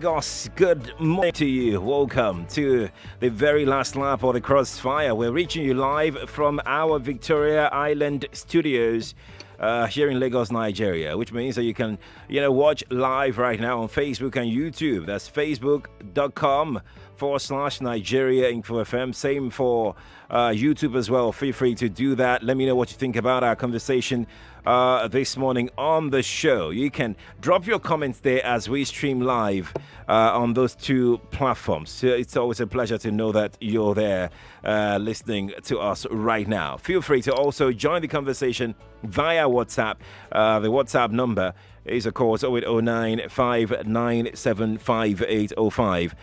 Goss, good morning to you. Welcome to the very last lap of the Crossfire. We're reaching you live from our Victoria Island studios here in Lagos, Nigeria, which means that you can, watch live right now on Facebook and YouTube. That's facebook.com/Nigeria Info FM. Same for YouTube as well. Feel free to do that. Let me know what you think about our conversation this morning on the show. You can drop your comments there as we stream live on those two platforms. So it's always a pleasure to know that you're there listening to us right now. Feel free to also join the conversation via WhatsApp. The WhatsApp number is, of course, 0809 5975805.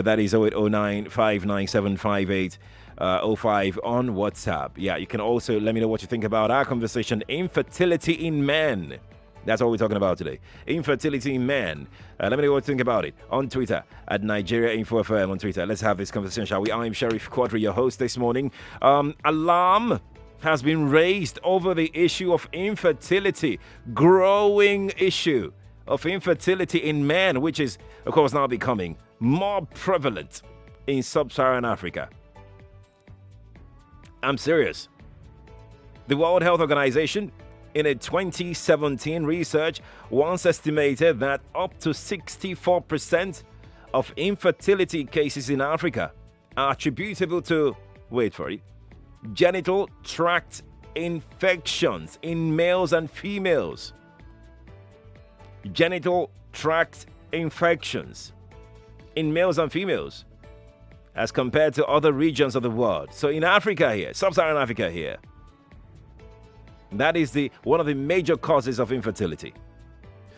That is 0809 5975805 on WhatsApp. Yeah, you can also let me know what you think about our conversation, infertility in men. That's what we're talking about today. Infertility in men. Let me know what you think about it on Twitter at Nigeria Info FM on Twitter. Let's have this conversation, shall we? I'm Sheriff Quadry, your host this morning. Alarm has been raised over the issue of infertility, growing issue of infertility in men, which is, of course, now becoming more prevalent in sub-Saharan Africa. I'm serious. The World Health Organization, in a 2017 research, once estimated that up to 64% of infertility cases in Africa are attributable to, wait for it, genital tract infections in males and females. Genital tract infections in males and females as compared to other regions of the world. So in Africa here, sub-Saharan Africa here, that is one of the major causes of infertility.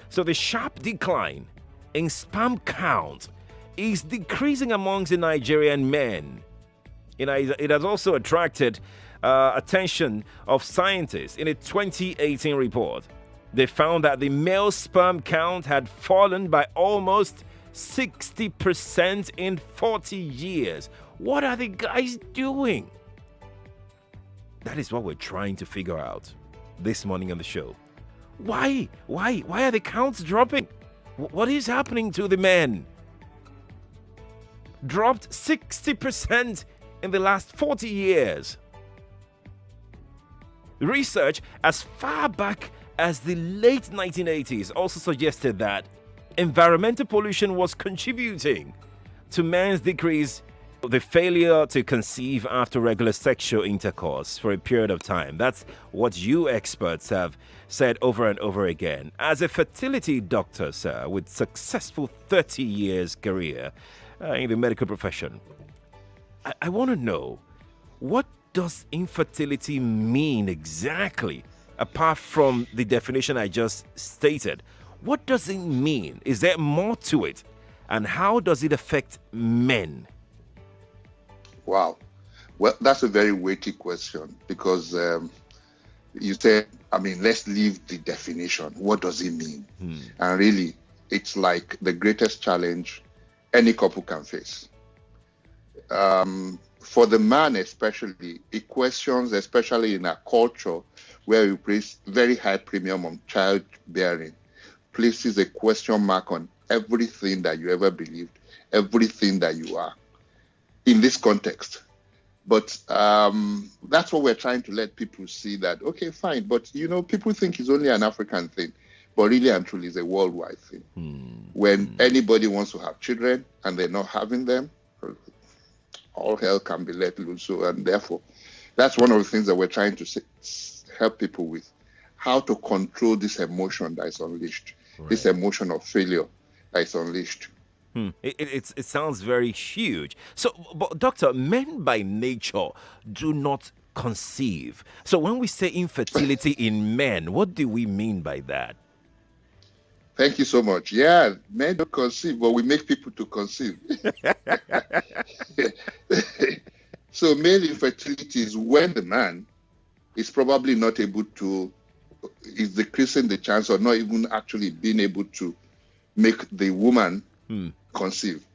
So the sharp decline in sperm count is decreasing amongst the Nigerian men. It has also attracted attention of scientists. In a 2018 report, they found that the male sperm count had fallen by almost 60% in 40 years. What are the guys doing? That is what we're trying to figure out this morning on the show. Why are the counts dropping? What is happening to the men? Dropped 60% in the last 40 years. Research as far back as the late 1980s also suggested that environmental pollution was contributing to men's decrease, the failure to conceive after regular sexual intercourse for a period of time. That's what you experts have said over and over again. As a fertility doctor, sir, with successful 30 years career in the medical profession, I want to know, what does infertility mean exactly, apart from the definition I just stated? What does it mean? Is there more to it? And how does it affect men? Wow. Well, that's a very weighty question because you said, let's leave the definition. What does it mean? And really, it's like the greatest challenge any couple can face. For the man especially, it questions, especially in a culture where we place very high premium on childbearing, places a question mark on everything that you ever believed, everything that you are in this context. But that's what we're trying to let people see, that, okay, fine, but people think it's only an African thing, but really and truly it's a worldwide thing. When anybody wants to have children and they're not having them, all hell can be let loose. So, and therefore, that's one of the things that we're trying to help people with, how to control this emotion that is unleashed, this emotion of failure that is unleashed. It sounds very huge. So, but doctor, men by nature do not conceive. So when we say infertility in men, what do we mean by that? Thank you so much. Yeah, men don't conceive, but we make people to conceive. So male infertility is when the man is probably not able to, is decreasing the chance or not even actually being able to make the woman conceive.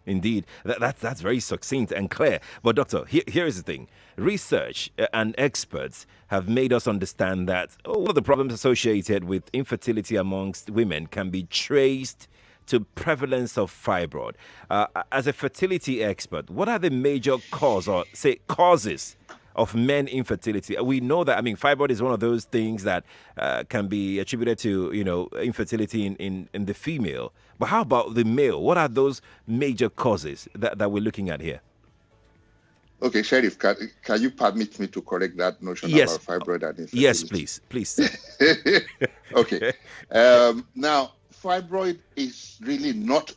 Indeed, that's very succinct and clear. But doctor, here is the thing. Research and experts have made us understand that all of the problems associated with infertility amongst women can be traced to prevalence of fibroid. As a fertility expert, what are the major causes of men infertility? We know that, I mean, fibroid is one of those things that can be attributed to, infertility in the female. But how about the male? What are those major causes that we're looking at here? Okay, Sheriff, can you permit me to correct that notion Yes. about fibroid and infertility? Yes, please. Please, sir. Okay. Now, fibroid is really not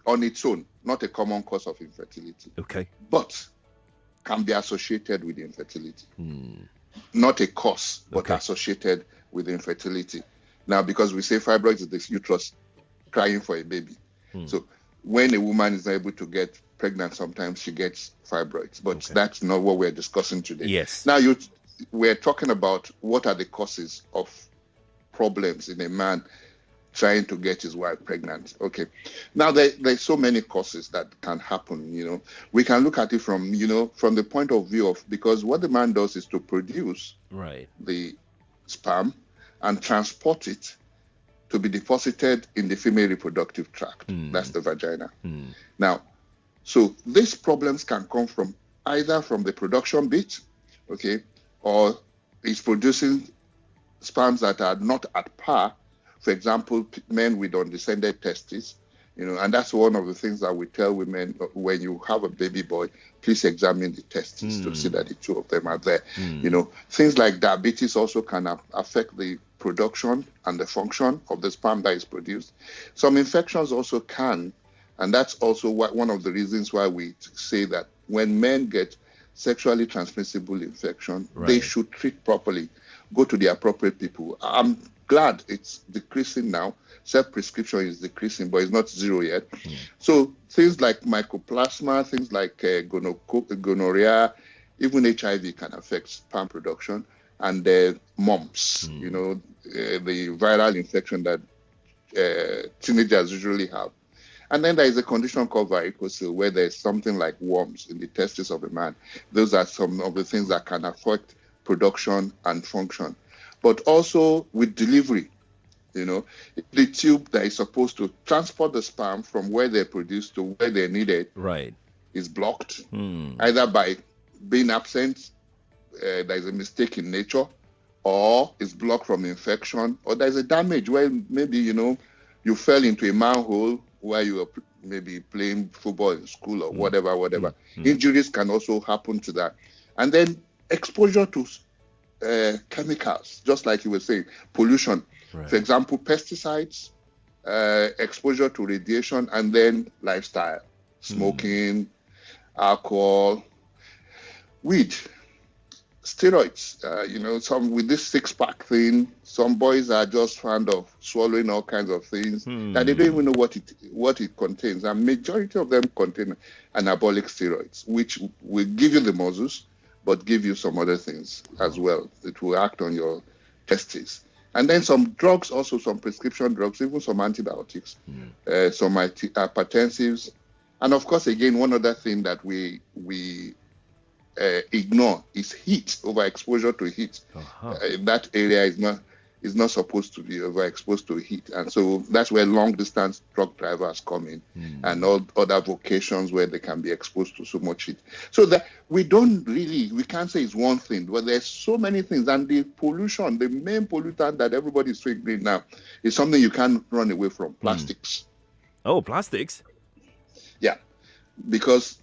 on its own, not a common cause of infertility. Okay. But can be associated with infertility. Not a cause, but associated with infertility. Now, because we say fibroid is the uterus crying for a baby. So when a woman is not able to get pregnant, sometimes she gets fibroids, but that's not what we're discussing today. Yes. Now, we're talking about what are the causes of problems in a man trying to get his wife pregnant. Okay. Now, there's so many causes that can happen. We can look at it from the point of view of, because what the man does is to produce the sperm and transport it to be deposited in the female reproductive tract. That's the vagina. Now, so these problems can come from either from the production bit, or it's producing sperms that are not at par. For example, men with undescended testes, and that's one of the things that we tell women when you have a baby boy, please examine the testes to see that the two of them are there. Things like diabetes also can affect the production and the function of the sperm that is produced. Some infections also can, and that's also one of the reasons why we say that when men get sexually transmissible infection, they should treat properly, go to the appropriate people. I'm glad it's decreasing now. Self-prescription is decreasing, but it's not zero yet. So things like mycoplasma, things like gonorrhea, even HIV can affect sperm production, and mumps, the viral infection that teenagers usually have. And then there is a condition called varicocele, where there's something like worms in the testes of a man. Those are some of the things that can affect production and function. But also with delivery, the tube that is supposed to transport the sperm from where they're produced to where they're needed is blocked, either by being absent, there's a mistake in nature, or it's blocked from infection, or there's a damage where maybe, you fell into a manhole where you were maybe playing football in school or whatever. Injuries can also happen to that. And then exposure to chemicals, just like you were saying, pollution. For example, pesticides, exposure to radiation, and then lifestyle, smoking, alcohol, weed, steroids. Some with this six-pack thing, some boys are just fond of swallowing all kinds of things that they don't even know what it contains. And majority of them contain anabolic steroids, which will give you the muscles, but give you some other things as well. It will act on your testes. And then some drugs, also some prescription drugs, even some antibiotics, some hypertensives. And of course, again, one other thing that we ignore is heat, overexposure to heat. That area is not supposed to be overexposed to heat. And so that's where long distance truck drivers come in, and all other vocations where they can be exposed to so much heat. So that we can't say it's one thing, but there's so many things. And the pollution, the main pollutant that everybody is saying now, is something you can't run away from: plastics. Oh, plastics? Yeah, because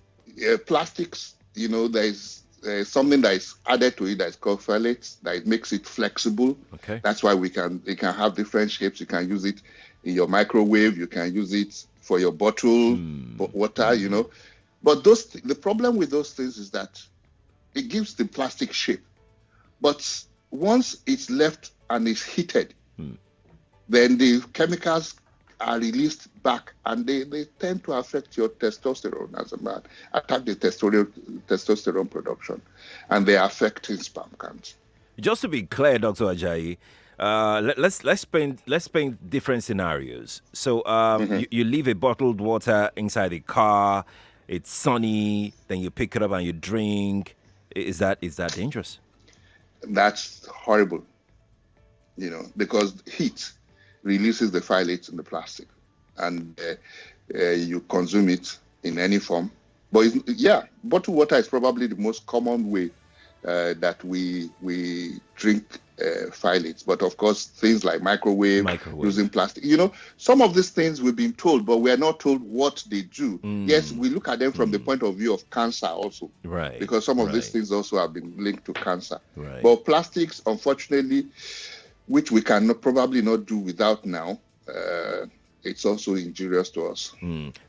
plastics, there's something that is added to it that is called phthalate, that makes it flexible. That's why it can have different shapes. You can use it in your microwave. You can use it for your bottle, water, But the problem with those things is that it gives the plastic shape. But once it's left and is heated, then the chemicals are released back, and they tend to affect your testosterone as a man, attack the testosterone production, and they affect his sperm count. Just to be clear, Dr. Ajayi, let's paint different scenarios. So you leave a bottled water inside a car, it's sunny, then you pick it up and you drink. Is that dangerous? That's horrible, because heat releases the phthalates in the plastic. and you consume it in any form. But bottled water is probably the most common way that we drink phthalates. But of course, things like microwave, using plastic, some of these things we've been told, but we are not told what they do. Yes, we look at them from the point of view of cancer also, right? Because some of these things also have been linked to cancer. Right. But plastics, unfortunately, which we can probably not do without now, it's also injurious to us.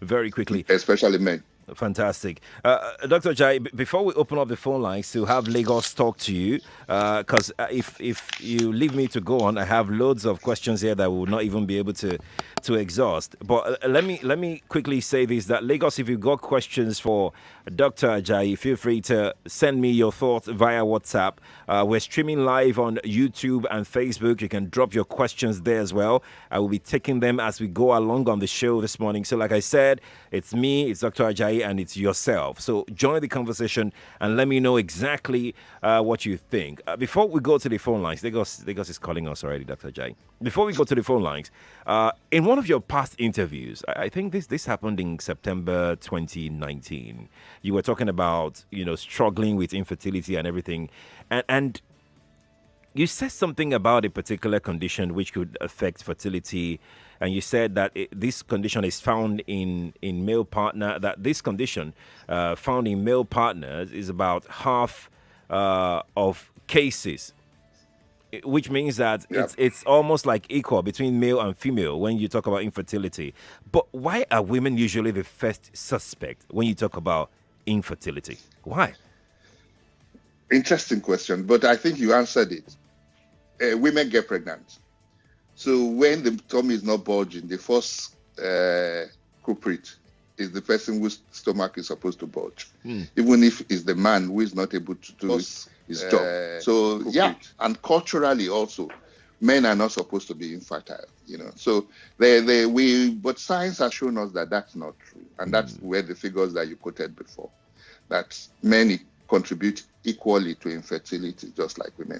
Very quickly, especially men. Fantastic. Dr. Ajayi, before we open up the phone lines to have Lagos talk to you, because if you leave me to go on, I have loads of questions here that we will not even be able to exhaust. But let me quickly say this, that Lagos, if you've got questions for Dr. Ajayi, feel free to send me your thoughts via WhatsApp. We're streaming live on YouTube and Facebook. You can drop your questions there as well. I will be taking them as we go along on the show this morning. So like I said, it's me, it's Dr. Ajayi, and it's yourself. So join the conversation and let me know exactly what you think. Before we go to the phone lines, Lagos is calling us already, Dr. Ajayi. Before we go to the phone lines, in one of your past interviews, I think this happened in September 2019. You were talking about, struggling with infertility and everything. And you said something about a particular condition which could affect fertility, and you said that this condition is found in male partner. That this condition found in male partners is about half of cases, which means that it's almost like equal between male and female when you talk about infertility. But why are women usually the first suspect when you talk about infertility? Why? Interesting question, but I think you answered it. Women get pregnant. So when the tummy is not bulging, the first culprit is the person whose stomach is supposed to bulge, even if it's the man who is not able to do his job. So and culturally also, men are not supposed to be infertile. So but science has shown us that that's not true, and that's where the figures that you quoted before, that men contribute equally to infertility, just like women.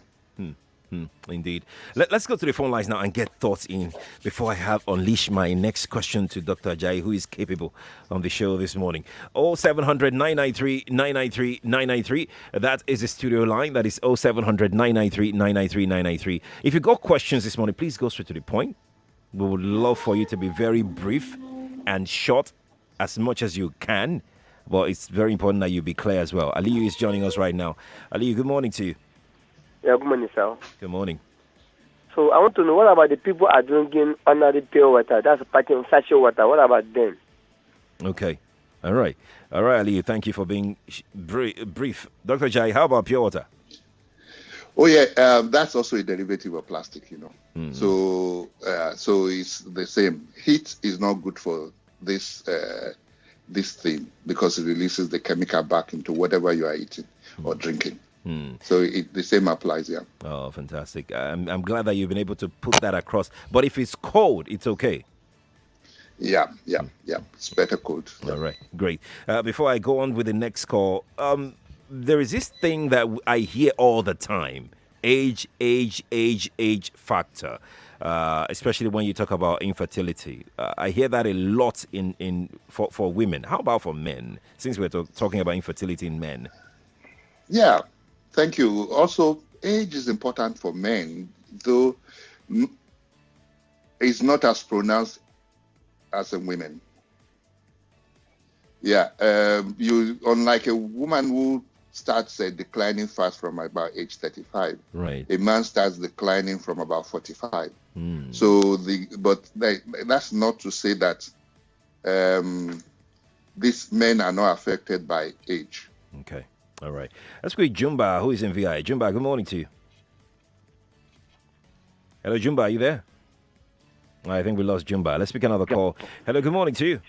Indeed. Let's go to the phone lines now and get thoughts in before I have unleashed my next question to Dr. Ajayi, who is capable on the show this morning. 0700 993 993 993. That is the studio line. That is 0700 993 993 993. If you got questions this morning, please go straight to the point. We would love for you to be very brief and short as much as you can. But it's very important that you be clear as well. Aliyu is joining us right now. Aliyu, good morning to you. Yeah, good morning, sir. Good morning. So I want to know, what about the people are drinking ordinary pure water? That's packing sachet water. What about them? Okay. All right, Aliyu. Thank you for being brief. Dr. Ajayi, how about pure water? Oh, yeah. That's also a derivative of plastic, So it's the same. Heat is not good for this thing because it releases the chemical back into whatever you are eating or drinking. So the same applies, yeah. Oh, fantastic. I'm glad that you've been able to put that across. But if it's cold, it's okay. Yeah. It's better cold. Yeah. All right, great. Before I go on with the next call, there is this thing that I hear all the time. Age factor. Especially when you talk about infertility. I hear that a lot for women. How about for men, since we're talking about infertility in men? Yeah. Thank you. Also, age is important for men, though it's not as pronounced as in women. Yeah, unlike a woman who starts declining fast from about age 35, right? A man starts declining from about 45. So that's not to say that these men are not affected by age. Okay. All right. Let's go with Jumba, who is in VI. Jumba, good morning to you. Hello, Jumba, are you there? I think we lost Jumba. Let's pick another call. Hello, good morning to you.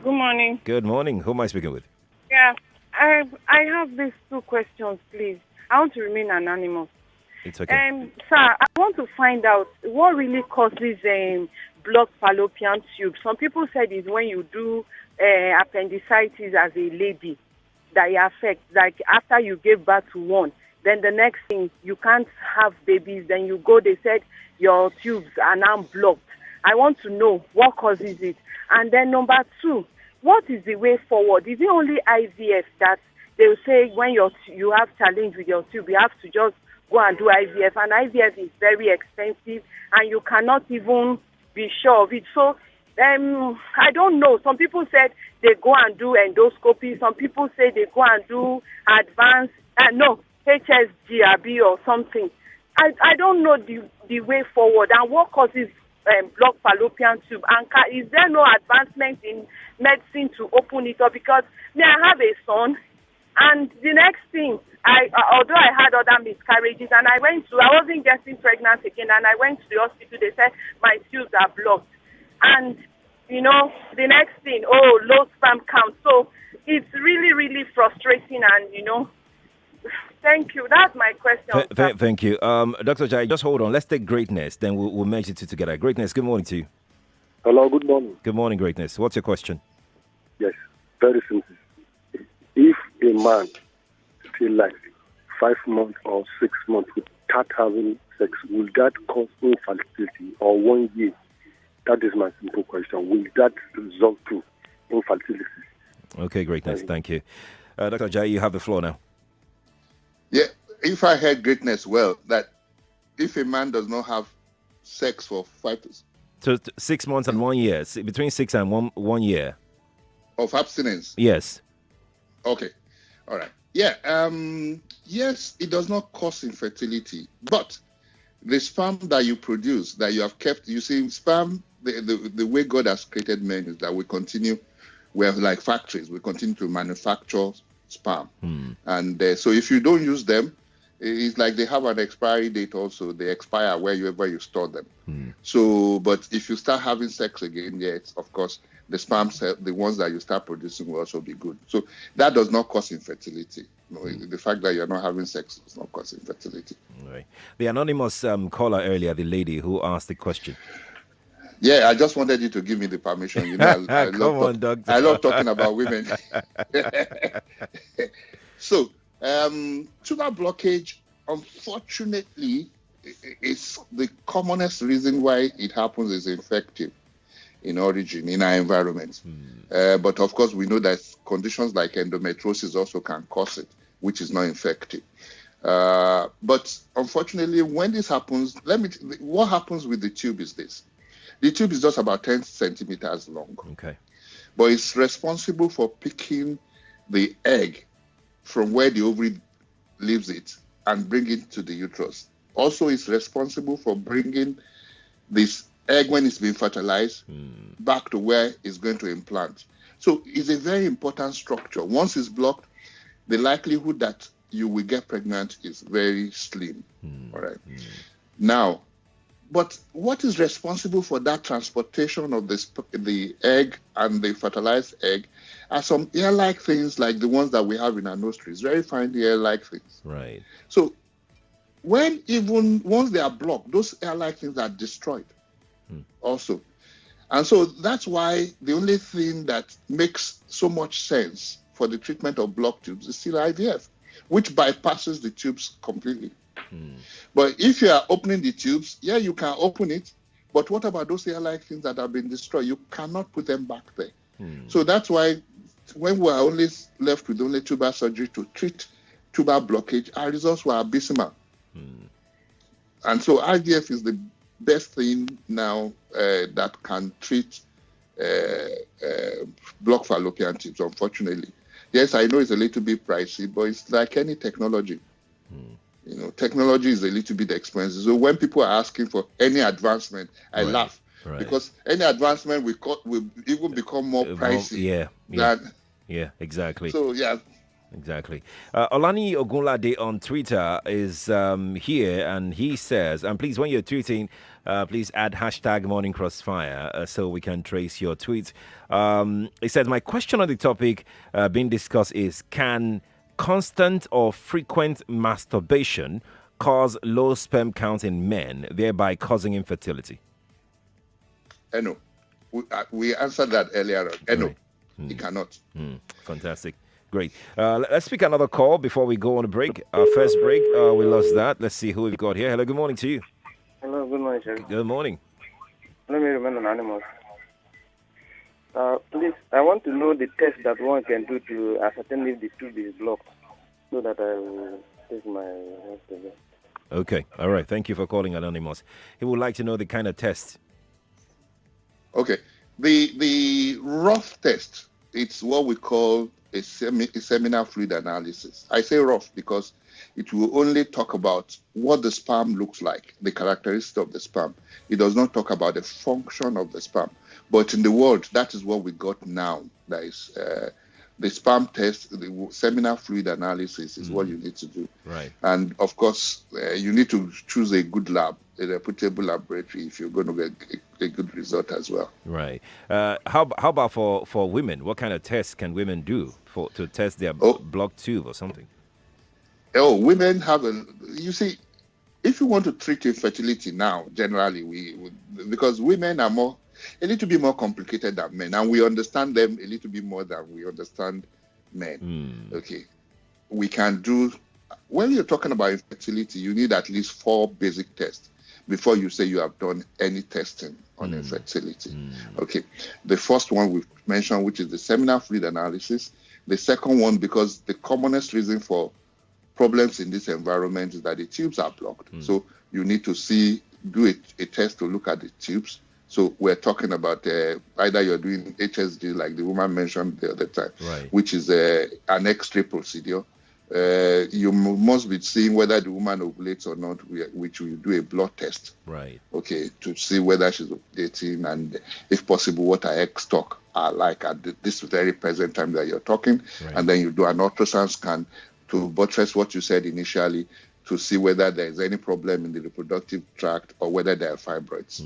Good morning. Good morning. Who am I speaking with? Yeah, I have these two questions, please. I want to remain anonymous. It's okay. Sir, I want to find out what really causes blocked fallopian tube. Some people said it's when you do appendicitis as a lady that it affects. Like after you give birth to one, then the next thing you can't have babies. Then you go. They said your tubes are now blocked. I want to know what causes it. And then number 2, what is the way forward? Is it only IVF that they will say when you have challenge with your tube, you have to just go and do IVF, and IVF is very expensive, and you cannot even be sure of it. So I don't know. Some people said they go and do endoscopy. Some people say they go and do advanced, HSGRB or something. I don't know the way forward and what causes blocked fallopian tube. And is there no advancement in medicine to open it up? Because I have a son, and the next thing, although I had other miscarriages, and I wasn't getting pregnant again, and I went to the hospital. They said my tubes are blocked, and the next thing, low sperm count. So it's really, really frustrating, and thank you. That's my question. Thank you, Dr. Ajayi. Just hold on. Let's take Greatness, then we'll merge the two together. Greatness, good morning to you. Hello, good morning. Good morning, Greatness. What's your question? Yes, very simple. If a man still like 5 months or 6 months without having sex, will that cause infertility, or 1 year? That is my simple question. Will that result to infertility? Okay, Greatness. Thank you. Dr. Ajayi, you have the floor now. Yeah, if I heard Greatness well, that if a man does not have sex for 5 So 6 months and 1 year, between 6 and 1 year. Of abstinence? Yes. Okay. All right. Yeah. Yes, it does not cause infertility, but the sperm that you produce, that you have kept, you see, sperm, the way God has created men is that we're like factories. We continue to manufacture sperm. And so if you don't use them, it's like they have an expiry date also. They expire wherever you store them. So, but if you start having sex again, yes, of course, the sperm cell, the ones that you start producing will also be good. So that does not cause infertility. The fact that you're not having sex does not cause infertility. Right. The anonymous caller earlier, the lady who asked the question. Yeah, I just wanted you to give me the permission. I love talking about women. So, tuber blockage, unfortunately, is the commonest reason why it happens is infective in origin in our environment. But of course, we know that conditions like endometriosis also can cause it, which is not infective. But unfortunately, when this happens, what happens with the tube is this. The tube is just about 10 centimeters long. Okay. But it's responsible for picking the egg from where the ovary leaves it and bring it to the uterus. Also, it's responsible for bringing this egg, when it's been fertilized, back to where it's going to implant. So it's a very important structure. Once it's blocked, the likelihood that you will get pregnant is very slim. All right. Now, but what is responsible for that transportation of the egg and the fertilized egg are some hair-like things like the ones that we have in our nostrils, very fine hair-like things. Right. So once they are blocked, those hair-like things are destroyed also. And so that's why the only thing that makes so much sense for the treatment of blocked tubes is still IVF, which bypasses the tubes completely. But if you are opening the tubes, yeah, you can open it. But what about those hair-like things that have been destroyed? You cannot put them back there. So that's why when we are only left with only tuber surgery to treat tuber blockage, our results were abysmal. And so IVF is the best thing now that can treat blocked fallopian tubes, unfortunately. Yes, I know it's a little bit pricey, but it's like any technology. Technology is a little bit expensive. So when people are asking for any advancement, I laugh. Right. Because any advancement will even become more pricey. Yeah, exactly. So, yeah. Exactly. Olani Ogunlade on Twitter is here, and he says, and please, when you're tweeting, please add hashtag Morning Crossfire so we can trace your tweets. He says, my question on the topic being discussed is, can constant or frequent masturbation cause low sperm count in men, thereby causing infertility? No. We answered that earlier on. No, it cannot. Fantastic. Great. Let's pick another call before we go on a break. Our first break, we lost that. Let's see who we've got here. Hello, good morning to you. Hello, good morning, sir. Good morning. Let me remain anonymous. Please, I want to know the test that one can do to ascertain if the tube is blocked, so that I will take my health again. Okay, all right. Thank you for calling Anonymous. He would like to know the kind of test. Okay. The rough test, it's what we call a seminal fluid analysis. I say rough because it will only talk about what the sperm looks like, the characteristics of the sperm. It does not talk about the function of the sperm. But in the world, that is what we got now. That is the sperm test, the seminal fluid analysis is what you need to do. Right. And of course, you need to choose a good lab, a reputable laboratory, if you're going to get a good result as well. Right. How about for women? What kind of tests can women do to test their blocked tube or something? Oh, women have you see, if you want to treat infertility now, generally, because women are a little bit more complicated than men, and we understand them a little bit more than we understand men. Okay. We can do, when you're talking about infertility, you need at least 4 basic tests before you say you have done any testing on infertility. Okay. The first one we've mentioned, which is the seminal fluid analysis. The second one, because the commonest reason for problems in this environment is that the tubes are blocked. So you need to do a test to look at the tubes. So we're talking about either you're doing HSG, like the woman mentioned the other time, which is an X-ray procedure. You must be seeing whether the woman ovulates or not, which will do a blood test. Right. Okay, to see whether she's ovulating and, if possible, what her egg stock are like at this very present time that you're talking. Right. And then you do an ultrasound scan to buttress what you said initially, to see whether there is any problem in the reproductive tract or whether there are fibroids.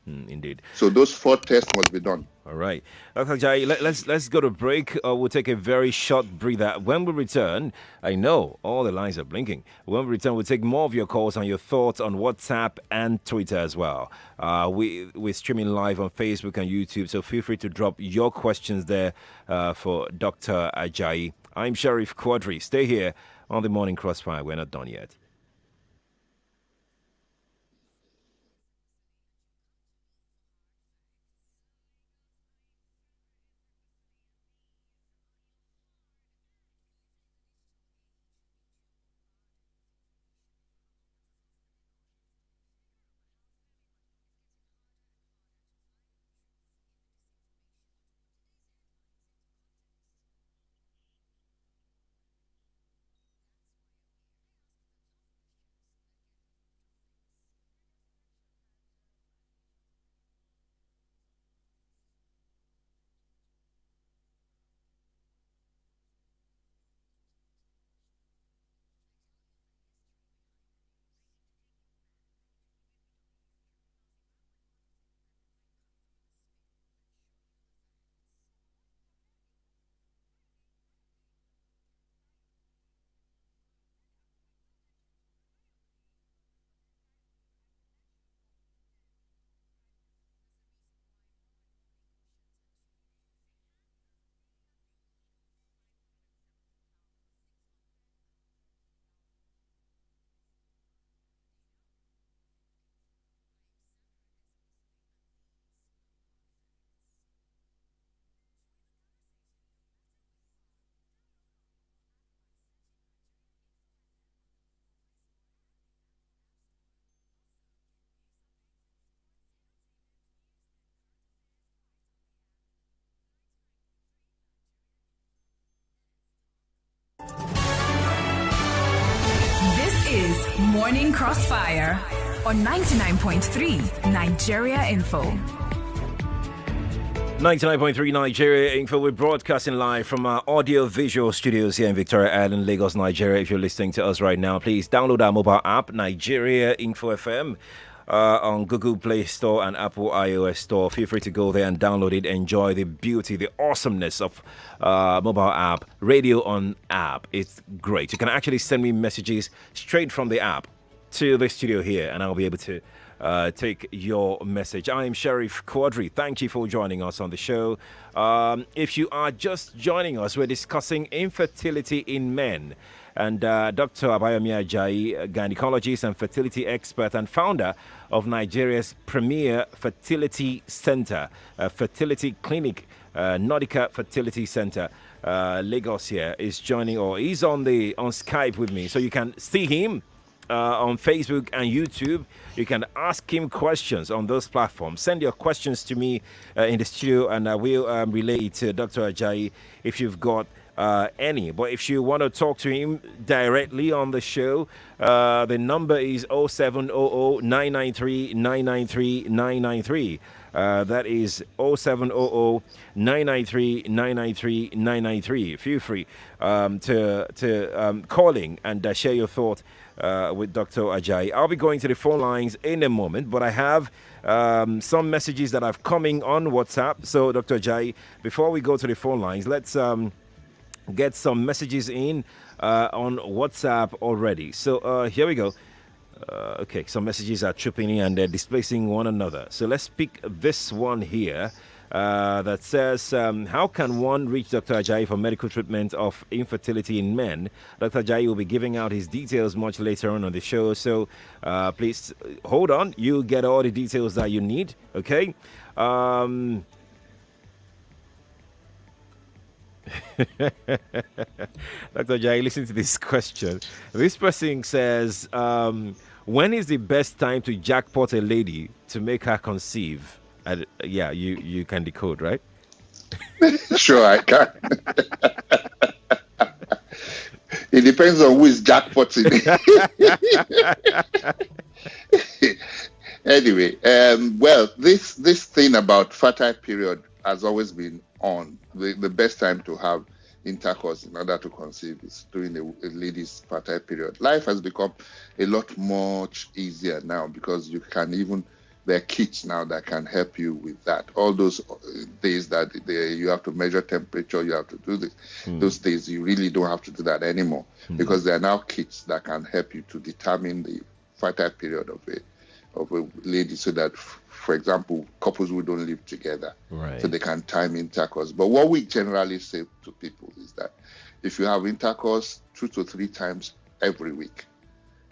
Indeed. So those 4 tests must be done. All right. Dr. Ajayi, let's go to break. We'll take a very short breather. When we return, I know all the lines are blinking. When we return, we'll take more of your calls and your thoughts on WhatsApp and Twitter as well. We're streaming live on Facebook and YouTube, so feel free to drop your questions there for Dr. Ajayi. I'm Sheriff Quadry. Stay here on the Morning Crossfire. We're not done yet. Is Morning Crossfire on 99.3 Nigeria Info. 99.3 Nigeria Info. We're broadcasting live from our audio-visual studios here in Victoria Island, Lagos, Nigeria. If you're listening to us right now, please download our mobile app, Nigeria Info FM, on Google Play Store and Apple iOS Store. Feel free to go there and download it. Enjoy the beauty, the awesomeness of mobile app, radio on app. It's great. You can actually send me messages straight from the app to the studio here, and I'll be able to take your message. I am Sheriff Quadry. Thank you for joining us on the show. If you are just joining us, we're discussing infertility in men. And Dr. Abayomi Ajayi, gynecologist and fertility expert and founder of Nigeria's premier fertility center, fertility clinic, Nordica Fertility Center, Lagos here, is joining, or he's on Skype with me. So you can see him on Facebook and YouTube. You can ask him questions on those platforms. Send your questions to me in the studio, and I will relay it to Dr. Ajayi if you've got any. But if you want to talk to him directly on the show, the number is 0700 993 993 993. That is 0700 993 993 993. Feel free to calling and share your thought with Dr. Ajayi. I'll be going to the phone lines in a moment, but I have some messages that are coming on WhatsApp. So, Dr. Ajayi, before we go to the phone lines, let's get some messages in on WhatsApp already. So here we go. Okay, some messages are trooping in and they're displacing one another. So let's pick this one here that says, how can one reach Dr. Ajayi for medical treatment of infertility in men? Dr. Ajayi will be giving out his details much later on the show. So please hold on. You'll get all the details that you need. Okay. Dr. Ajayi, listen to this question. This person says, when is the best time to jackpot a lady to make her conceive? Yeah, you can decode, right? Sure, I can. It depends on who is jackpotting. Anyway, well, this thing about fertile period has always been on. The best time to have intercourse in order to conceive is during a lady's fertile period. Life has become a lot much easier now because there are kits now that can help you with that. All those days that you have to measure temperature, you have to do this. Those days you really don't have to do that anymore because there are now kits that can help you to determine the fertile period of a lady, so that, for example, couples who don't live together, so they can time intercourse. But what we generally say to people is that if you have intercourse 2 to 3 times every week,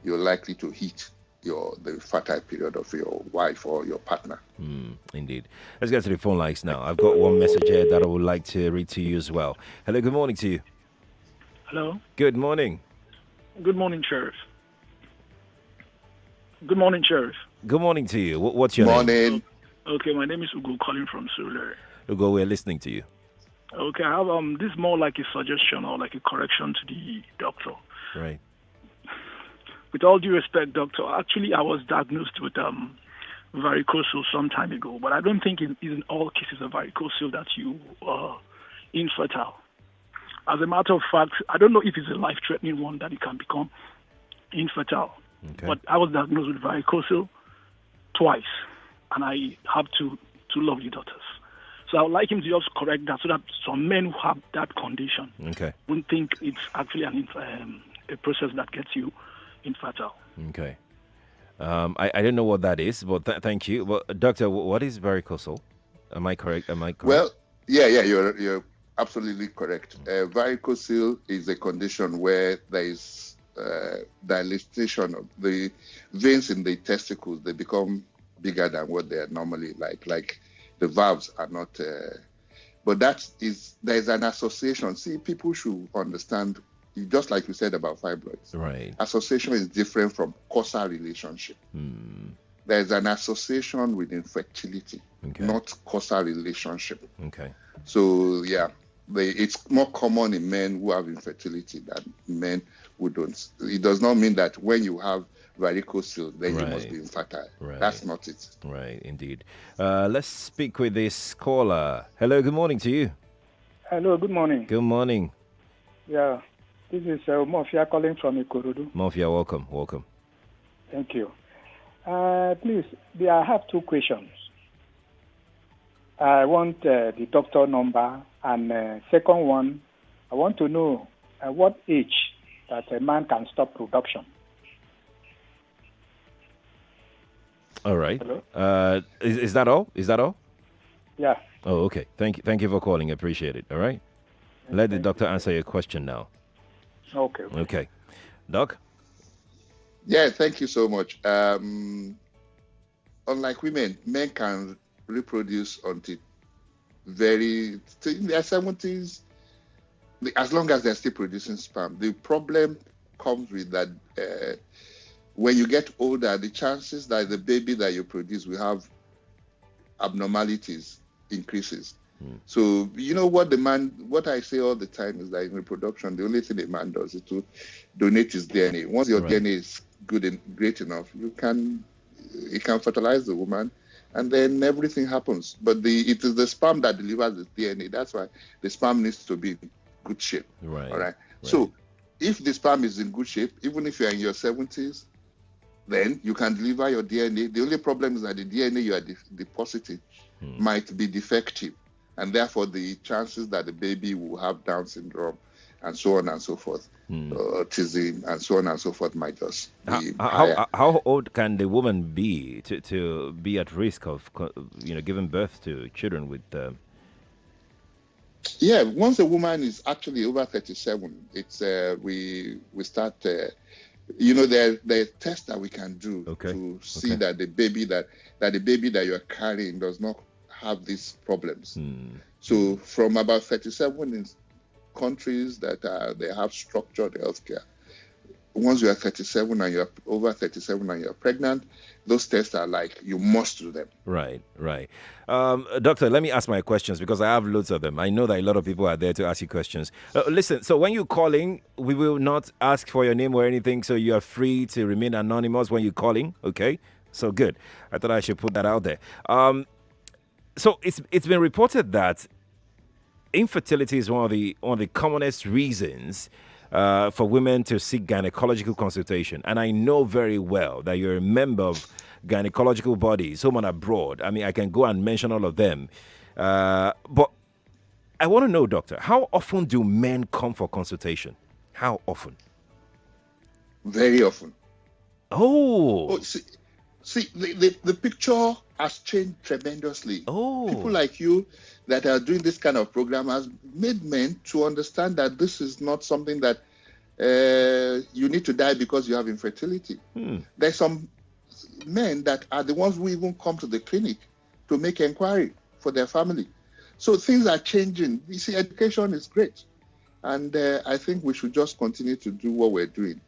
you're likely to hit the fertile period of your wife or your partner. Indeed. Let's get to the phone lines now. I've got one message here that I would like to read to you as well. Hello, good morning to you. Hello. Good morning. Good morning, Sheriff. Good morning, Sheriff. Good morning to you. What's your name? Morning. Okay, my name is Ugo, calling from Surulere. Ugo, we're listening to you. Okay, I have this is more like a suggestion or like a correction to the doctor. Right. With all due respect, doctor, actually I was diagnosed with varicocele some time ago, but I don't think it is in all cases of varicocele that you are infertile. As a matter of fact, I don't know if it's a life-threatening one that you can become infertile. Okay. But I was diagnosed with varicocele twice, and I have two lovely daughters. So I would like him to just correct that, so that some men who have that condition won't think it's actually a process that gets you infertile. Okay. I don't know what that is, but thank you. Well, doctor, what is varicocele? Am I correct? Well, yeah, you're absolutely correct. Varicocele is a condition where there is dilatation of the veins in the testicles. They become bigger than what they are normally like the valves are not but there's an association. See, people should understand, just like you said about fibroids, right? Association is different from causal relationship. There's an association with infertility, not causal relationship. Okay. So yeah, it's more common in men who have infertility than men who don't. It does not mean that when you have varicocele, then you must be infertile. Right. That's not it. Right, indeed. Let's speak with this caller. Hello, good morning to you. Hello, good morning. Good morning. Yeah, this is Mofia calling from Ikorodu. Mofia, welcome. Thank you. Please, I have 2 questions. I want the doctor number, and second one, I want to know at what age that a man can stop production. All right. Hello? Is that all? Is that all? Yeah. Oh, okay. Thank you. Thank you for calling. Appreciate it. All right. Let the Thank doctor you. answer your question now. Okay. Okay. Doc? Yeah, thank you so much. Unlike women, men can reproduce until in their 70s, as long as they're still producing sperm. The problem comes with that when you get older, the chances that the baby that you produce will have abnormalities increases. So what I say all the time is that in reproduction, the only thing a man does is to donate his DNA. Once your Right. DNA is good and great enough, you can fertilize the woman, and then everything happens. But it is the sperm that delivers the DNA. That's why the sperm needs to be in good shape. Right. All right. Right. So if the sperm is in good shape, even if you're in your 70s, then you can deliver your DNA. The only problem is that the DNA you are depositing might be defective, and therefore the chances that the baby will have Down syndrome and so on and so forth, autism and so on and so forth might just be higher. How old can the woman be to be at risk of giving birth to children with Yeah, once a woman is actually over 37, it's we start. There are tests that we can do to see that the baby that you're carrying does not have these problems. So from about 37 in countries that they have structured healthcare, once you are 37 and you're over 37 and you're pregnant, those tests are like you must do them. Right. Doctor, let me ask my questions because I have loads of them. I know that a lot of people are there to ask you questions. Listen, so when you're calling, we will not ask for your name or anything, so you are free to remain anonymous when you're calling, okay? So good. I thought I should put that out there. So it's been reported that infertility is one of the commonest reasons for women to seek gynecological consultation. And I know very well that you're a member of gynecological bodies, home and abroad. I mean, I can go and mention all of them. But I want to know, doctor, how often do men come for consultation? How often? Very often. Oh, see the picture has changed tremendously. People like you that are doing this kind of program has made men to understand that this is not something that you need to die because you have infertility. There's some men that are the ones who even come to the clinic to make inquiry for their family. So things are changing. You see, education is great. And I think we should just continue to do what we're doing.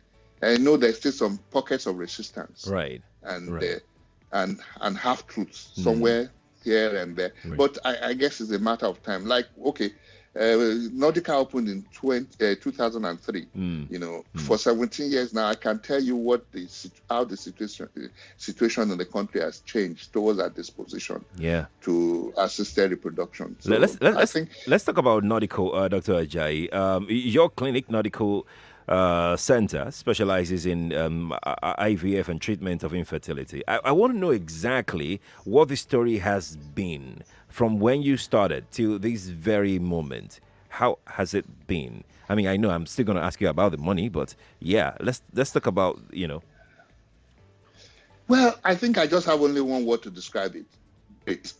I know there's still some pockets of resistance. Right. And half truths somewhere here and there. Right. But I guess it's a matter of time. Like, okay, Nordica opened in 2003. For 17 years now, I can tell you how the situation in the country has changed towards our disposition to assisted reproduction. So let's talk about Nordico, Dr. Ajayi. Your clinic, Nordico Center, specializes in IVF and treatment of infertility. I want to know exactly what the story has been from when you started till this very moment. How has it been? I mean, I know I'm still going to ask you about the money, but yeah, let's talk about, Well, I think I just have only one word to describe it. Great.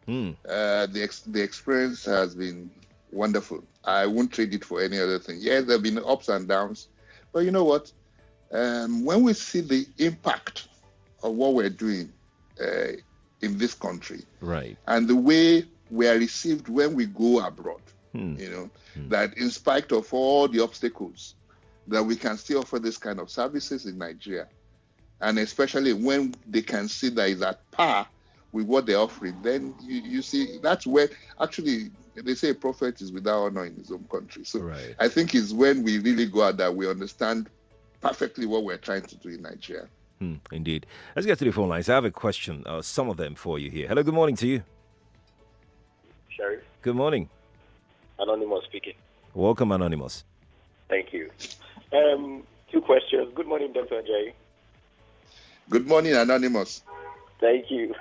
The experience has been wonderful. I won't trade it for any other thing. Yeah, there have been ups and downs, but you know what? When we see the impact of what we're doing in this country, right, and the way we are received when we go abroad, that in spite of all the obstacles, that we can still offer this kind of services in Nigeria, and especially when they can see that is at par with what they're offering, then you see that's where actually they say a prophet is without honor in his own country. So I think it's when we really go out that we understand perfectly what we're trying to do in Nigeria. Indeed. Let's get to the phone lines. I have a question, some of them for you here. Hello, good morning to you. Sheriff. Good morning. Anonymous speaking. Welcome, Anonymous. Thank you. 2 questions. Good morning, Dr. Ajayi. Good morning, Anonymous. Thank you.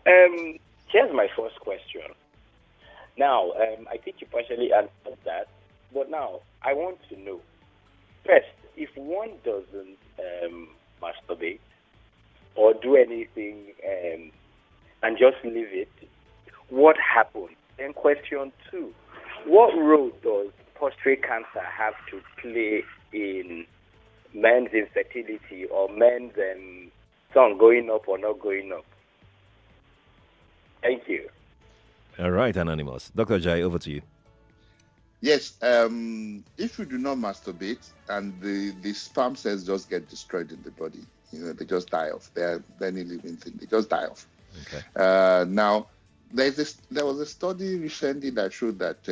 Here's my first question. Now, I think you partially answered that, but now I want to know, first, if one doesn't masturbate, or do anything and just leave it, what happens? Then question 2, what role does prostate cancer have to play in men's infertility or men's son going up or not going up? Thank you. All right, Anonymous. Dr. Ajayi, over to you. Yes, if you do not masturbate and the sperm cells just get destroyed in the body, they just die off. They're any living thing. They just die off. Okay. Now, there was a study recently that showed that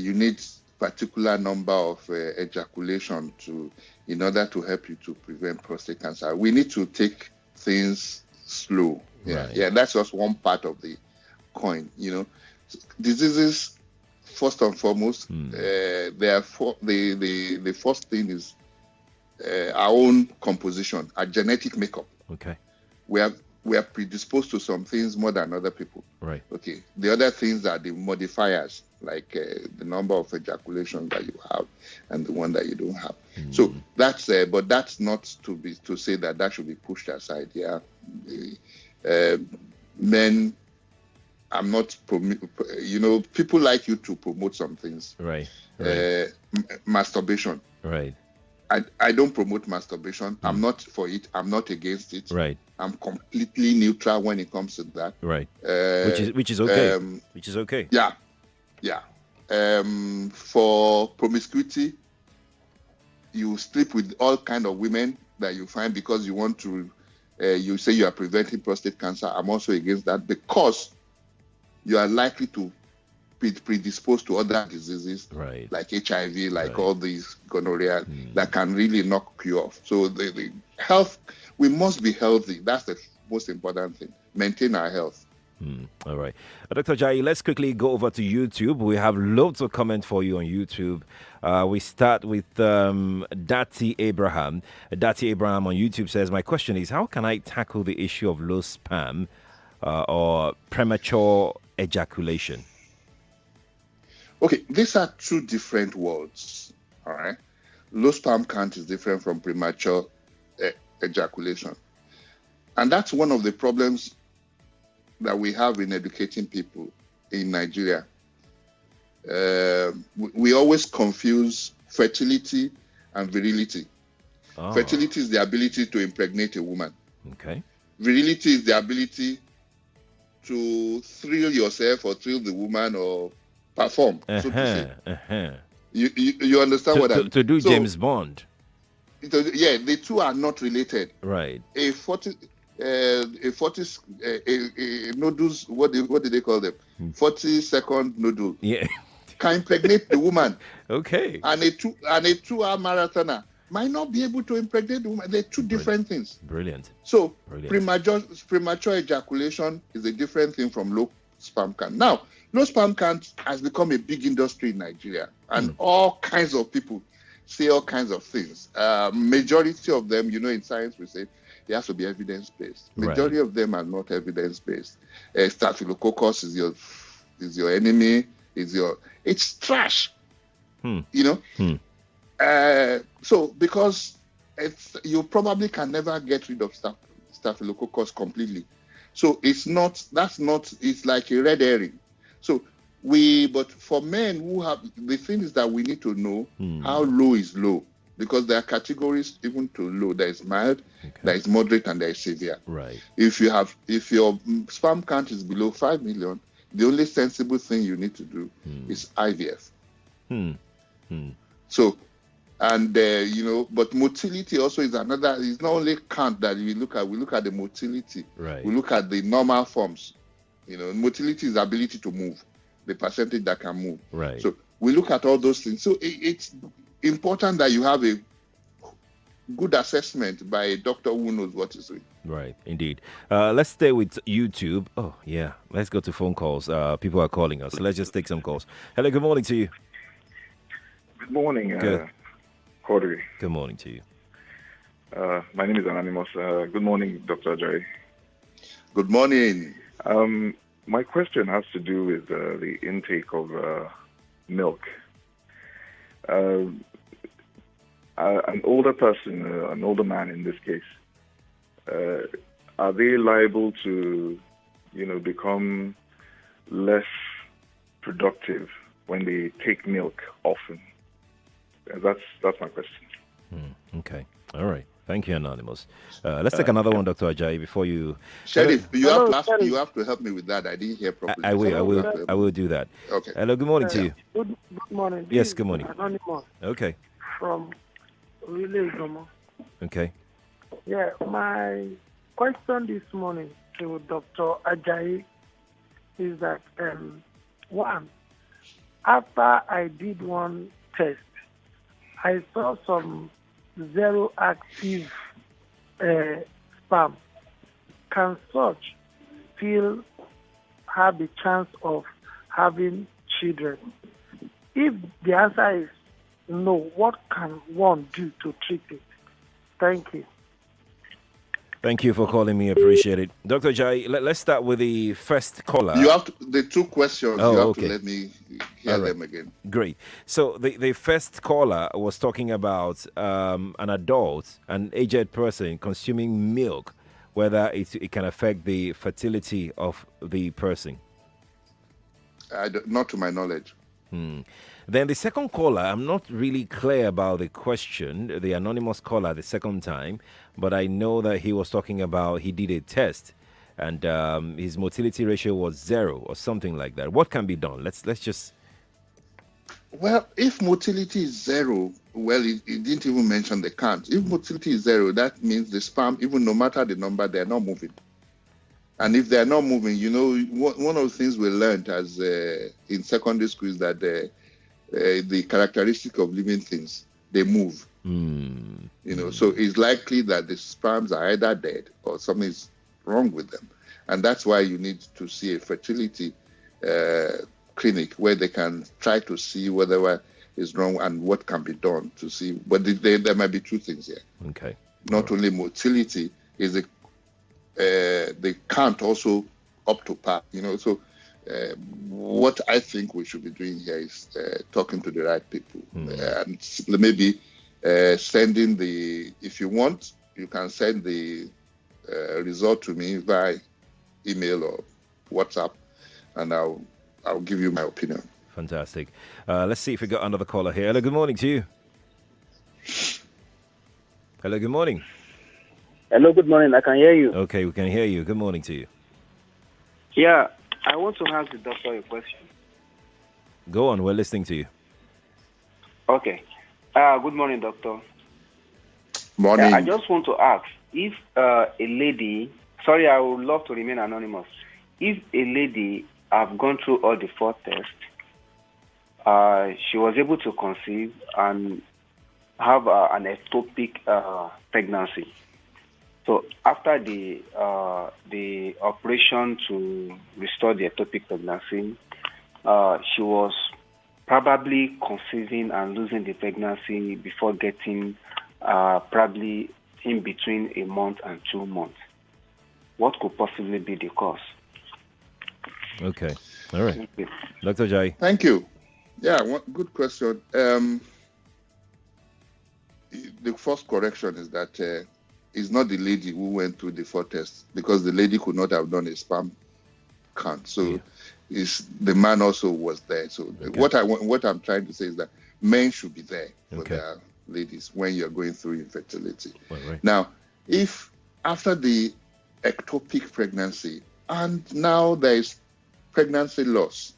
you need particular number of ejaculation in order to help you to prevent prostate cancer. We need to take things slow. Yeah, that's just one part of the coin. Diseases. First and foremost, the first thing is our own composition, our genetic makeup. Okay. We are predisposed to some things more than other people. Right. Okay. The other things are the modifiers, like the number of ejaculations that you have and the one that you don't have. So that's, but that's not to say that should be pushed aside. Yeah. Men. I'm not, people like you to promote some things. Right. Masturbation. Right. I don't promote masturbation. I'm not for it. I'm not against it. Right. I'm completely neutral when it comes to that. Right. Which is okay. Which is okay. Yeah. Yeah. For promiscuity, you sleep with all kind of women that you find because you want to, you say you are preventing prostate cancer. I'm also against that because you are likely to be predisposed to other diseases, like HIV, like all these gonorrhea that can really knock you off. So the health, we must be healthy. That's the most important thing. Maintain our health. All right. Dr. Ajayi, let's quickly go over to YouTube. We have loads of comments for you on YouTube. We start with Dati Abraham. Dati Abraham on YouTube says, my question is, how can I tackle the issue of low sperm or premature ejaculation? Okay, these are two different words. All right. Low sperm count is different from premature ejaculation. And that's one of the problems that we have in educating people in Nigeria. We always confuse fertility and virility. Oh. Fertility is the ability to impregnate a woman. Okay. Virility is the ability to thrill yourself or thrill the woman or perform, so to say. You understand what I mean? To do James Bond. Yeah, the two are not related. Right. A noodles, what do they call them? 40-second noodle. Yeah. Can impregnate the woman. Okay. And a 2-hour marathoner might not be able to impregnate the woman. They're two different things. Brilliant. So premature ejaculation is a different thing from low sperm count. Now, low sperm count has become a big industry in Nigeria, and all kinds of people say all kinds of things. Majority of them, in science we say they have to be evidence-based. Majority of them are not evidence-based. Staphylococcus is your enemy. It's trash. So because you probably can never get rid of staphylococcus completely. So it's like a red herring. So but for men who have, the thing is that we need to know how low is low, because there are categories even to low. There is mild, there is moderate, and there is severe. Right. If your sperm count is below 5 million, the only sensible thing you need to do is IVF. So, and but motility also is another. It's not only count that we look at. We look at the motility. Right. We look at the normal forms. Motility is the ability to move, the percentage that can move. Right. So we look at all those things. So it's important that you have a good assessment by a doctor who knows what is doing. Right, indeed. Let's stay with YouTube. Oh, yeah. Let's go to phone calls. People are calling us. Let's just take some calls. Hello, good morning to you. Good morning, Good. Quadry. Good morning to you. My name is Anonymous. Good morning, Dr. Ajayi. Good morning. My question has to do with the intake of milk. An older person, an older man in this case, are they liable to, become less productive when they take milk often? That's my question. Okay. All right. Thank you, Anonymous. Let's take another one, Dr. Ajayi, before you... Sheriff, you have to help me with that. I didn't hear properly. I will do that. Okay. Hello, good morning to you. Good morning. Yes, good morning. Anonymous Okay. from Relay Gomo. Okay. Yeah, my question this morning to Dr. Ajayi is that, one, after I did one test, I saw some zero active sperm. Can such still have the chance of having children? If the answer is no, what can one do to treat it? Thank you. Thank you for calling me. Appreciate it. Dr. Jai, let's start with the first caller. You have the two questions. Oh, you have okay. to let me hear them again. Great. So the first caller was talking about an adult, an aged person consuming milk, whether it can affect the fertility of the person. Not to my knowledge. Then the second caller, I'm not really clear about the question, the anonymous caller the second time, but I know that he was talking about he did a test and his motility ratio was 0 or something like that. What can be done? Let's just... Well, if motility is 0, well, it didn't even mention the count. If motility is 0, that means the sperm, even no matter the number, they're not moving. And if they're not moving, one of the things we learned as in secondary school is that the characteristic of living things, they move. So it's likely that the sperms are either dead or something is wrong with them. And that's why you need to see a fertility clinic where they can try to see whatever is wrong and what can be done to see. But there might be two things here. Okay. Not only motility, is they can't also up to par. So what I think we should be doing here is talking to the right people and maybe sending if you want, you can send the result to me via email or WhatsApp, and I'll give you my opinion. Fantastic. Let's see if we got another caller here. Hello, good morning to you. Hello, good morning. Hello, good morning. I can hear you. Okay, we can hear you. Good morning to you. Yeah, I want to ask the doctor a question. Go on, we're listening to you. Okay. Good morning, doctor. Morning. I just want to ask, if a lady, sorry, I would love to remain anonymous. If a lady have gone through all the 4 tests, she was able to conceive and have an ectopic pregnancy. So after the operation to restore the ectopic pregnancy, she was probably conceiving and losing the pregnancy before getting probably in between a month and 2 months. What could possibly be the cause? Okay. All right. Dr. Jai. Thank you. Yeah, good question. The first correction is that it's not the lady who went through the 4 tests, because the lady could not have done a sperm count. So the man also was there. So what I'm trying to say is that men should be there for their ladies when you're going through infertility. Right. Now, if after the ectopic pregnancy and now there is pregnancy loss,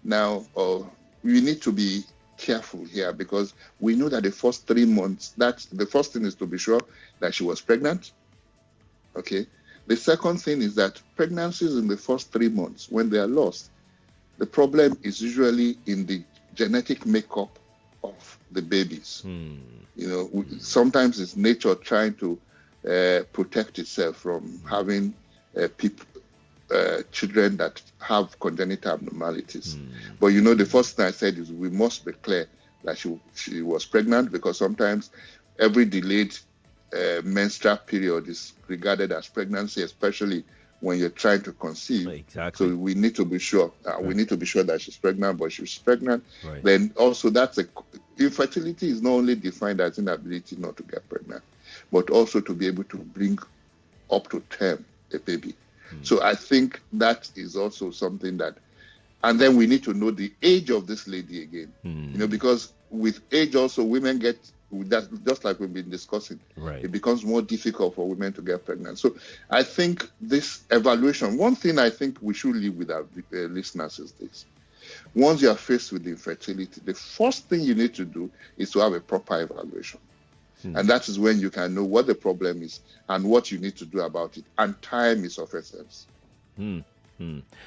now we need to be careful here, because we know that the first 3 months, that's the first thing, is to be sure that she was pregnant. Okay. The second thing is that pregnancies in the first 3 months, when they are lost, the problem is usually in the genetic makeup of the babies. Sometimes it's nature trying to protect itself from having children that have congenital abnormalities. But the first thing I said is we must be clear that she was pregnant, because sometimes every delayed menstrual period is regarded as pregnancy, especially when you're trying to conceive. Exactly. So we need to be sure. We need to be sure that she's pregnant, but she's pregnant. Right. Then also infertility is not only defined as inability not to get pregnant, but also to be able to bring up to term a baby. So I think that is also something that, and then we need to know the age of this lady again, because with age also women get that, just like we've been discussing, it becomes more difficult for women to get pregnant. So I think this evaluation, one thing I think we should leave with our listeners is this. Once you are faced with infertility, the first thing you need to do is to have a proper evaluation. And that is when you can know what the problem is and what you need to do about it. And time is of essence.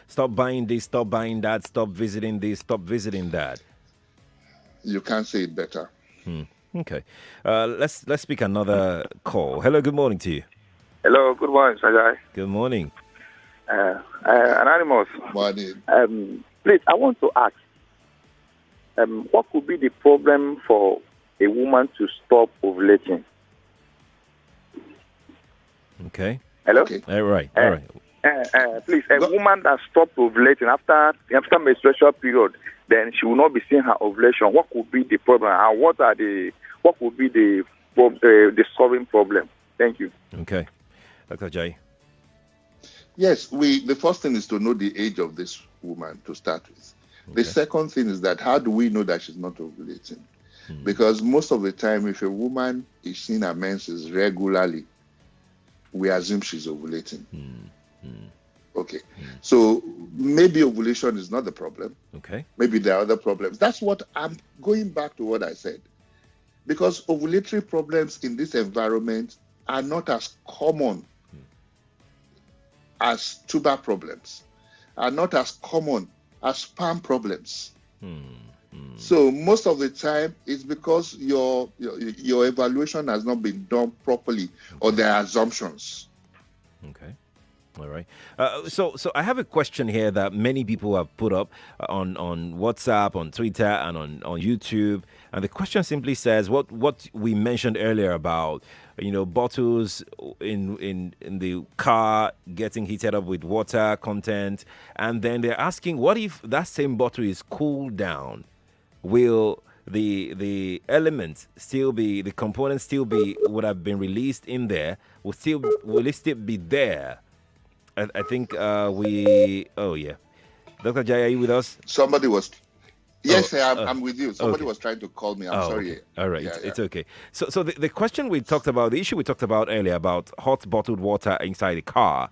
Stop buying this, stop buying that, stop visiting this, stop visiting that. You can't say it better. Okay. Let's pick another call. Hello, good morning to you. Hello, good morning, Ajayi. Good morning. Anonymous. Morning. Please, I want to ask, what could be the problem for a woman to stop ovulating? Okay. Hello? Okay. All right. All right. Please, a woman that stops ovulating after menstrual period, then she will not be seeing her ovulation. What could be the problem, and what could be the solving problem? Thank you. Okay. Dr. Ajayi. Yes, the first thing is to know the age of this woman to start with. The second thing is that how do we know that she's not ovulating? Because most of the time, if a woman is seeing her menses regularly, we assume she's ovulating. Okay. So maybe ovulation is not the problem. Okay. Maybe there are other problems. That's what I'm going back to what I said. Because ovulatory problems in this environment are not as common as tuber problems, are not as common as sperm problems. So most of the time, it's because your evaluation has not been done properly, or there are assumptions. Okay. All right. So I have a question here that many people have put up on WhatsApp, on Twitter, and on YouTube. And the question simply says what we mentioned earlier about, bottles in the car getting heated up with water content. And then they're asking, what if that same bottle is cooled down? Will the elements still be, the components still be, would have been released in there? Will it still be there? I think Dr. Ajayi, are you with us? Somebody was, yes, I'm with you. Somebody was trying to call me. I'm sorry. Okay. All right, it's okay. So the question we talked about, the issue we talked about earlier about hot bottled water inside the car.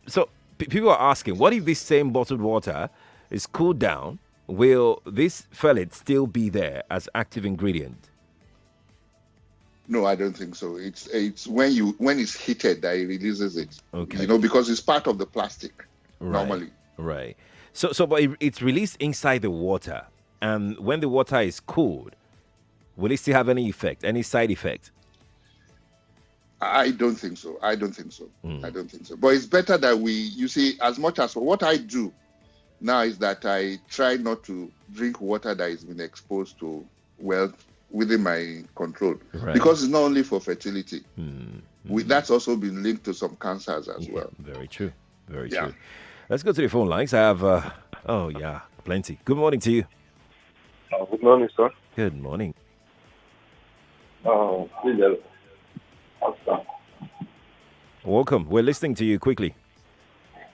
So people are asking, what if this same bottled water is cooled down? Will this fellet still be there as active ingredient? No, I don't think so. It's when it's heated that it releases it. Okay. Because it's part of the plastic normally. Right. So but it's released inside the water, and when the water is cooled, will it still have any effect, any side effect? I don't think so. I don't think so. But it's better that you see, as much as what I do now is that I try not to drink water that has been exposed to within my control, because it's not only for fertility. That's also been linked to some cancers as well. Very true. Very true. Let's go to the phone lines. I have plenty. Good morning to you. Good morning, sir. Good morning. Welcome. We're listening to you quickly.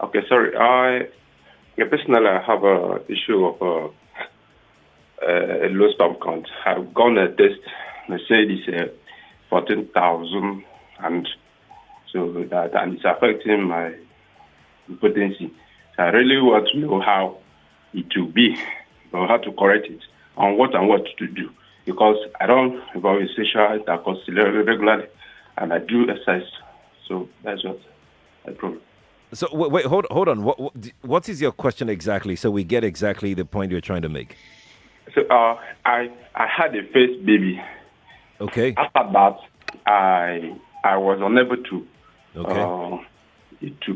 Okay, sorry. Personally, I have an issue of a low sperm count. I've gone a test. They say it's 14,000, and so it's affecting my potency. So I really want to know how it will be, or how to correct it, on what to do. Because I don't involve in sexual intercourse regularly, and I do exercise. So that's what the problem. So wait, hold on. What is your question exactly? So we get exactly the point you're trying to make. So I had a first baby. Okay. After that, I was unable to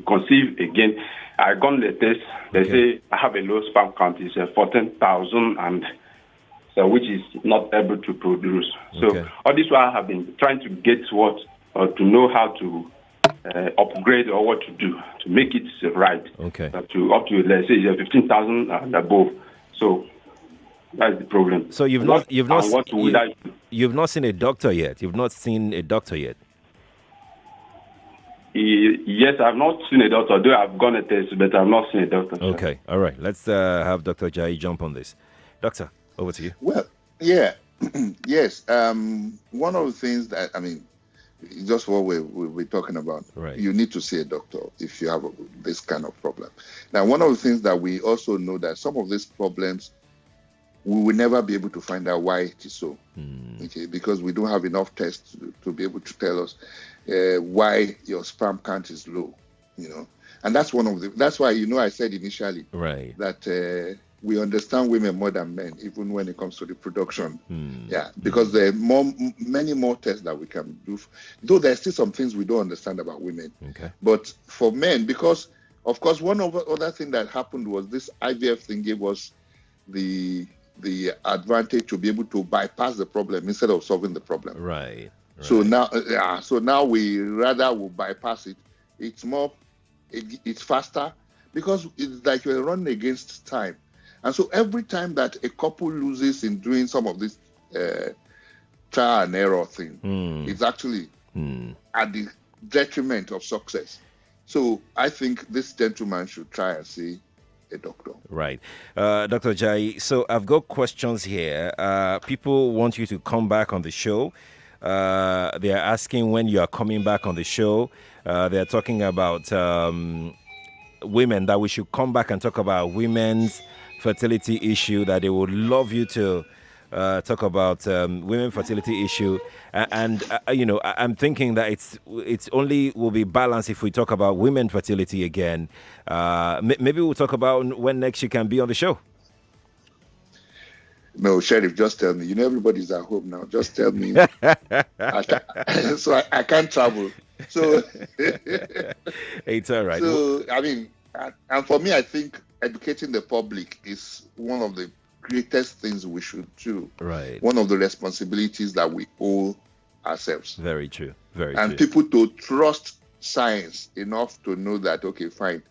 conceive again. I gone the test. They say I have a low sperm count. It's 14,000, and so which is not able to produce. So all this while I have been trying to get to know how to upgrade or what to do to make it right. Okay. Up to let's say 15,000 and above. So that's the problem. So you've not seen a doctor yet. You've not seen a doctor yet. Yes, I've not seen a doctor. Though I've gone a test, but I've not seen a doctor. Sir. Okay, all right. Let's have Dr. Ajayi jump on this. Doctor, over to you. Well, yeah, yes. One of the things that just what we're talking about. Right. You need to see a doctor if you have this kind of problem. Now, one of the things that we also know that some of these problems we will never be able to find out why it is so. Okay, because we don't have enough tests to be able to tell us why your sperm count is low. And that's that's why I said initially that we understand women more than men, even when it comes to reproduction. Yeah, because there are many more tests that we can do. Though there's still some things we don't understand about women. Okay. But for men, because of course one other thing that happened was this IVF thing gave us the advantage to be able to bypass the problem instead of solving the problem. Right. So now we rather will bypass it. It's more, it's faster because it's like you're running against time. And so every time that a couple loses in doing some of this trial and error thing, it's actually at the detriment of success. So I think this gentleman should try and see a doctor. Right. Dr. Ajayi, so I've got questions here. People want you to come back on the show. They are asking when you are coming back on the show. They are talking about women, that we should come back and talk about women's fertility issue, that they would love you to talk about women fertility issue. And I'm thinking that it's only will be balanced if we talk about women fertility again. Maybe we'll talk about when next you can be on the show. No, Sheriff, just tell me. Everybody's at home now. Just tell me. So I can't travel. So it's all right. So and for me, I think educating the public is one of the greatest things we should do. Right. One of the responsibilities that we owe ourselves. Very true. Very and true. People to trust science enough to know that, okay, fine,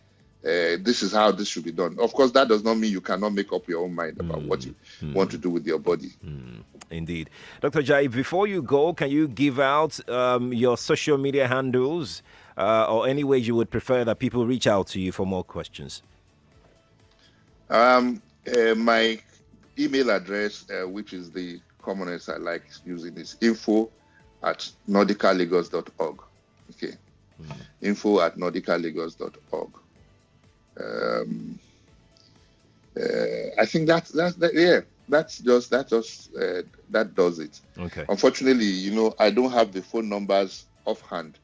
this is how this should be done. Of course, that does not mean you cannot make up your own mind about what you want to do with your body. Indeed. Dr. Ajayi, before you go, can you give out your social media handles or any way you would prefer that people reach out to you for more questions? My email address, which is the commonest I like using, is info@nordicalagos.org. Okay. info@nordicalagos.org. I think that does it. Okay. Unfortunately, I don't have the phone numbers offhand,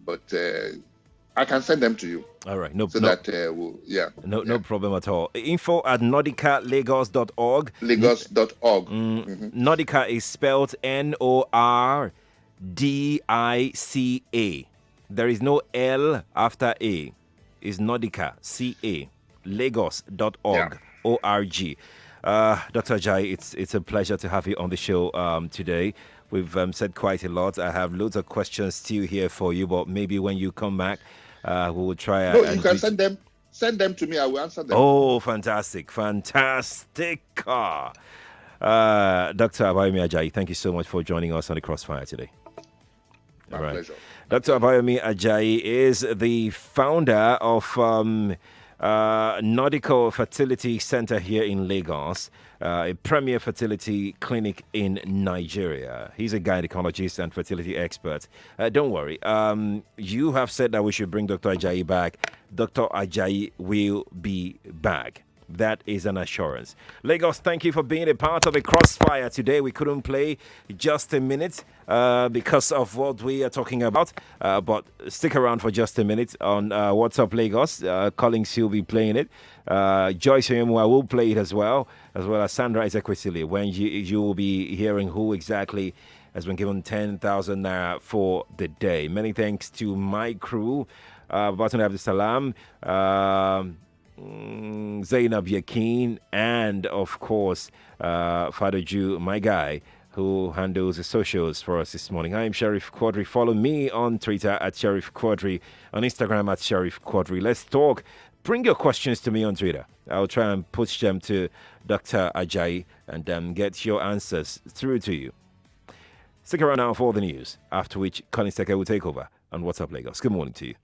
but I can send them to you. All right. No problem at all. info@nordicalagos.org. Lagos.org. Nordica is spelled Nordica. There is no L after A. It's Nordica, CA. Lagos.org. ORG. Dr. Ajayi, it's a pleasure to have you on the show today. We've said quite a lot. I have loads of questions still here for you, but maybe when you come back, we will try. No, you can send them to me. I will answer them. Oh, fantastic. Dr. Abayomi Ajayi, thank you so much for joining us on the Crossfire today. My pleasure. Dr. Abayomi Ajayi is the founder of Nordical Fertility Center here in Lagos, a premier fertility clinic in Nigeria. He's a gynecologist and fertility expert. Don't worry. You have said that we should bring Dr. Ajayi back. Dr. Ajayi will be back. That is an assurance. Lagos, thank you for being a part of the Crossfire today. We couldn't play just a minute because of what we are talking about. But stick around for just a minute on What's Up Lagos. Collins will be playing it. Joyce Oyemwa will play it as well as Sandra Ezekwesili, when you will be hearing who exactly has been given 10,000 naira for the day. Many thanks to my crew, Baton Abdul Salam, Zainab Yakin, and of course Father Jew, my guy, who handles the socials for us this morning. I am Sheriff Quadry. Follow me on Twitter at Sheriff Quadry, on Instagram at Sheriff Quadry. Let's talk. Bring your questions to me on Twitter. I'll try and push them to Dr. Ajayi and get your answers through to you. Stick around now for the news, after which Colin Stecker will take over. on WhatsApp Lagos. Good morning to you.